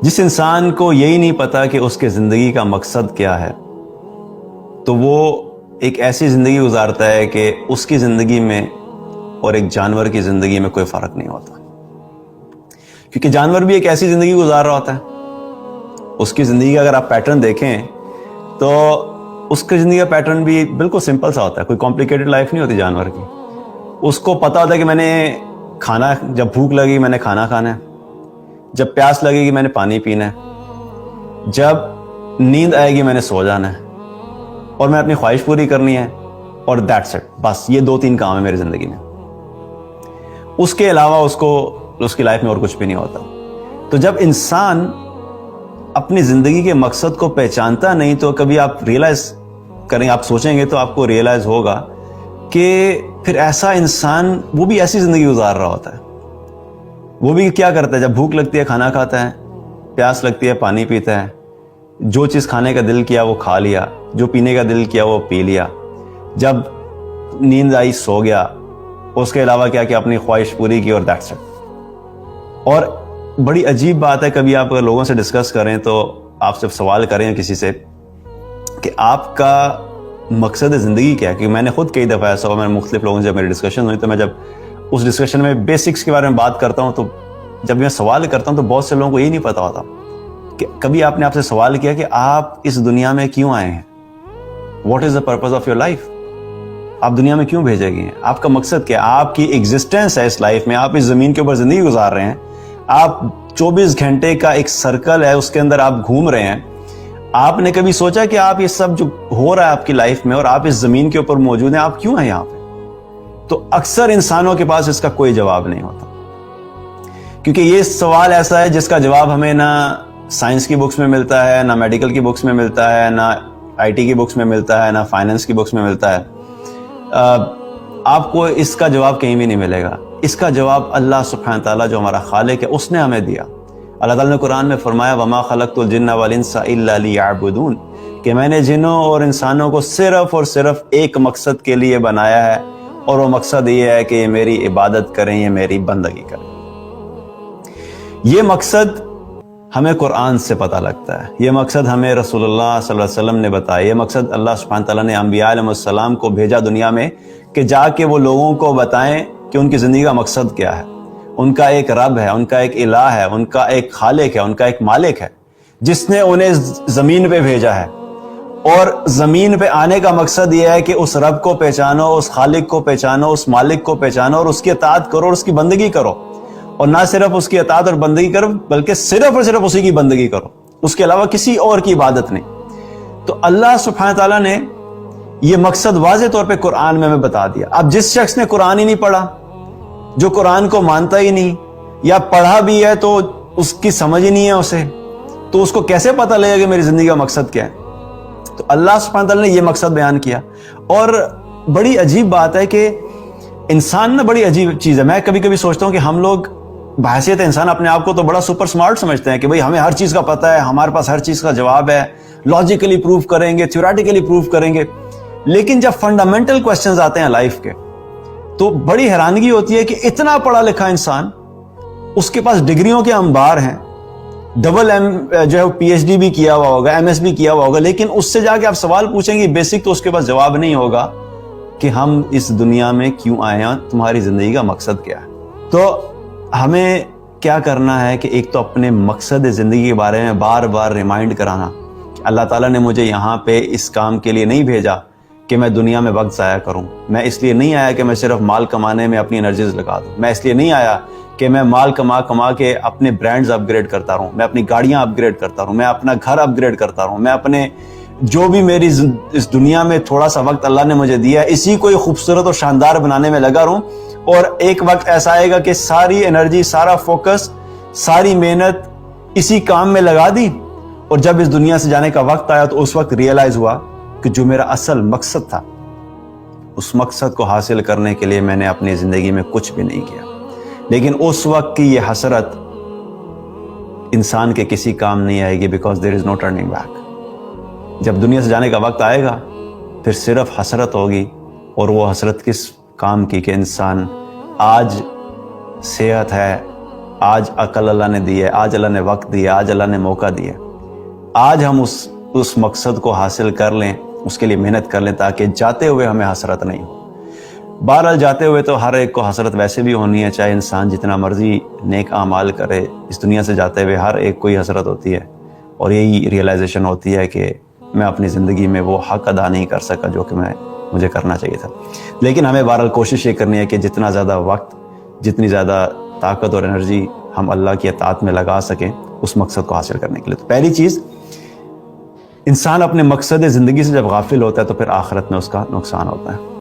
جس انسان کو یہی نہیں پتا کہ اس کے زندگی کا مقصد کیا ہے تو وہ ایک ایسی زندگی گزارتا ہے کہ اس کی زندگی میں اور ایک جانور کی زندگی میں کوئی فرق نہیں ہوتا، کیونکہ جانور بھی ایک ایسی زندگی گزار رہا ہوتا ہے۔ اس کی زندگی کا اگر آپ پیٹرن دیکھیں تو اس کی زندگی کا پیٹرن بھی بالکل سمپل سا ہوتا ہے، کوئی کمپلیکیٹڈ لائف نہیں ہوتی جانور کی۔ اس کو پتا ہوتا ہے کہ میں نے کھانا، جب بھوک لگی میں نے کھانا کھانا ہے، جب پیاس لگے گی میں نے پانی پینا ہے، جب نیند آئے گی میں نے سو جانا ہے، اور میں اپنی خواہش پوری کرنی ہے، اور دیٹس اٹ۔ بس یہ 2-3 کام ہے میری زندگی میں، اس کے علاوہ اس کی لائف میں اور کچھ بھی نہیں ہوتا۔ تو جب انسان اپنی زندگی کے مقصد کو پہچانتا نہیں تو کبھی آپ ریئلائز کریں، آپ سوچیں گے تو آپ کو ریئلائز ہوگا کہ پھر ایسا انسان وہ بھی ایسی زندگی گزار رہا ہوتا ہے۔ وہ بھی کیا کرتا ہے، جب بھوک لگتی ہے کھانا کھاتا ہے، پیاس لگتی ہے پانی پیتا ہے، جو چیز کھانے کا دل کیا وہ کھا لیا، جو پینے کا دل کیا وہ پی لیا، جب نیند آئی سو گیا، اس کے علاوہ کیا اپنی خواہش پوری کی، اور دیٹس اٹ۔ اور بڑی عجیب بات ہے، کبھی آپ اگر لوگوں سے ڈسکس کریں تو آپ سے سوال کریں کسی سے کہ آپ کا مقصد زندگی کیا ہے، کہ میں نے خود کئی دفعہ ایسا ہوا، میں مختلف لوگوں سے جب میری ڈسکشن ہوئی تو میں جب اس ڈسکشن میں بیسکس کے بارے میں بات کرتا ہوں تو جب میں سوال کرتا ہوں تو بہت سے لوگوں کو یہ نہیں پتا ہوتا کہ کبھی آپ نے آپ سے سوال کیا کہ آپ اس دنیا میں کیوں آئے ہیں، what is the purpose of your life, آپ دنیا میں کیوں بھیجے گئے ہیں، آپ کا مقصد کیا ہے، آپ کی ایگزسٹنس ہے اس لائف میں، آپ اس زمین کے اوپر زندگی گزار رہے ہیں، آپ 24 گھنٹے کا ایک سرکل ہے، اس کے اندر آپ گھوم رہے ہیں۔ آپ نے کبھی سوچا کہ آپ یہ سب جو ہو رہا ہے آپ کی لائف میں اور آپ اس زمین کے اوپر موجود ہیں، آپ کیوں ہیں یہاں پہ؟ تو اکثر انسانوں کے پاس اس کا کوئی جواب نہیں ہوتا، کیونکہ یہ سوال ایسا ہے جس کا جواب ہمیں نہ سائنس کی بکس میں ملتا ہے، نہ میڈیکل کی بکس میں ملتا ہے، نہ آئی ٹی کی بکس میں ملتا ہے، نہ فائننس کی بکس میں ملتا ہے۔ آپ کو اس کا جواب کہیں بھی نہیں ملے گا۔ اس کا جواب اللہ سبحانہ تعالیٰ جو ہمارا خالق ہے اس نے ہمیں دیا۔ اللہ تعالیٰ نے قرآن میں فرمایا وَمَا خَلَقْتُ الْجِنَّ وَالْإِنسَ إِلَّا لِيَعْبُدُونَ، کہ میں نے جنوں اور انسانوں کو صرف اور صرف ایک مقصد کے لیے بنایا ہے، اور وہ مقصد یہ ہے کہ یہ میری عبادت کریں، یہ میری بندگی کریں۔ یہ مقصد ہمیں قرآن سے پتہ لگتا ہے، یہ مقصد ہمیں رسول اللہ صلی اللہ علیہ وسلم نے بتایا، یہ مقصد اللہ سبحانہ تعالیٰ نے انبیاء علیہ السلام کو بھیجا دنیا میں کہ جا کے وہ لوگوں کو بتائیں کہ ان کی زندگی کا مقصد کیا ہے۔ ان کا ایک رب ہے، ان کا ایک الہ ہے، ان کا ایک خالق ہے، ان کا ایک مالک ہے جس نے انہیں زمین پہ بھیجا ہے، اور زمین پہ آنے کا مقصد یہ ہے کہ اس رب کو پہچانو، اس خالق کو پہچانو، اس مالک کو پہچانو، اور اس کی اطاعت کرو اور اس کی بندگی کرو، اور نہ صرف اس کی اطاعت اور بندگی کرو بلکہ صرف اور صرف اسی کی بندگی کرو، اس کے علاوہ کسی اور کی عبادت نہیں۔ تو اللہ سبحانہ تعالیٰ نے یہ مقصد واضح طور پہ قرآن میں ہمیں بتا دیا۔ اب جس شخص نے قرآن ہی نہیں پڑھا، جو قرآن کو مانتا ہی نہیں، یا پڑھا بھی ہے تو اس کی سمجھ ہی نہیں ہے اسے، تو اس کو کیسے پتہ لگے کہ میری زندگی کا مقصد کیا ہے؟ تو اللہ سبحانہ تعالیٰ نے یہ مقصد بیان کیا۔ اور بڑی عجیب بات ہے کہ انسان نا بڑی عجیب چیز ہے۔ میں کبھی کبھی سوچتا ہوں کہ ہم لوگ بحیثیت انسان اپنے آپ کو تو بڑا سپر سمارٹ سمجھتے ہیں کہ بھئی ہمیں ہر چیز کا پتہ ہے، ہمارے پاس ہر چیز کا جواب ہے، لاجیکلی پروف کریں گے، تھیوریٹیکلی پروف کریں گے۔ لیکن جب فنڈامنٹل کوسچنز آتے ہیں لائف کے تو بڑی حیرانگی ہوتی ہے کہ اتنا پڑھا لکھا انسان، اس کے پاس ڈگریوں کے انبار ہیں، ڈبل ایم جو ہے پی ایچ ڈی بھی کیا ہوا ہوگا، ایم ایس بھی کیا ہوا ہوگا، لیکن اس سے جا کے آپ سوال پوچھیں گے بیسک تو اس کے پاس جواب نہیں ہوگا کہ ہم اس دنیا میں کیوں آئے ہیں، تمہاری زندگی کا مقصد کیا ہے۔ تو ہمیں کیا کرنا ہے کہ ایک تو اپنے مقصد زندگی کے بارے میں بار بار ریمائنڈ کرانا کہ اللہ تعالیٰ نے مجھے یہاں پہ اس کام کے لیے نہیں بھیجا کہ میں دنیا میں وقت ضائع کروں، میں اس لیے نہیں آیا کہ میں صرف مال کمانے میں اپنی انرجیز لگا دوں، میں اس لیے نہیں آیا کہ میں مال کما کے اپنے برانڈز اپ گریڈ کرتا رہوں، میں اپنی گاڑیاں اپ گریڈ کرتا رہوں، میں اپنا گھر اپ گریڈ کرتا رہوں، میں اپنے جو بھی میری اس دنیا میں تھوڑا سا وقت اللہ نے مجھے دیا ہے اسی کو خوبصورت اور شاندار بنانے میں لگا رہوں، اور ایک وقت ایسا آئے گا کہ ساری انرجی، سارا فوکس، ساری محنت اسی کام میں لگا دی، اور جب اس دنیا سے جانے کا وقت آیا تو اس وقت ریئلائز ہوا کہ جو میرا اصل مقصد تھا اس مقصد کو حاصل کرنے کے لیے میں نے اپنی زندگی میں کچھ بھی نہیں کیا۔ لیکن اس وقت کی یہ حسرت انسان کے کسی کام نہیں آئے گی، because there is no turning back. جب دنیا سے جانے کا وقت آئے گا پھر صرف حسرت ہوگی، اور وہ حسرت کس کام کی کہ انسان آج صحت ہے، آج عقل اللہ نے دی ہے، آج اللہ نے وقت دیا، آج اللہ نے موقع دیا، آج ہم اس مقصد کو حاصل کر لیں، اس کے لیے محنت کر لیں تاکہ جاتے ہوئے ہمیں حسرت نہیں ہو۔ بہرحال جاتے ہوئے تو ہر ایک کو حسرت ویسے بھی ہونی ہے، چاہے انسان جتنا مرضی نیک اعمال کرے، اس دنیا سے جاتے ہوئے ہر ایک کو ہی حسرت ہوتی ہے، اور یہی ریئلائزیشن ہوتی ہے کہ میں اپنی زندگی میں وہ حق ادا نہیں کر سکا جو کہ مجھے کرنا چاہیے تھا۔ لیکن ہمیں بہرحال کوشش یہ کرنی ہے کہ جتنا زیادہ وقت، جتنی زیادہ طاقت اور انرجی ہم اللہ کی اطاعت میں لگا سکیں اس مقصد کو حاصل کرنے کے لیے۔ تو پہلی چیز، انسان اپنے مقصد زندگی سے جب غافل ہوتا ہے تو پھر آخرت میں اس کا نقصان ہوتا ہے۔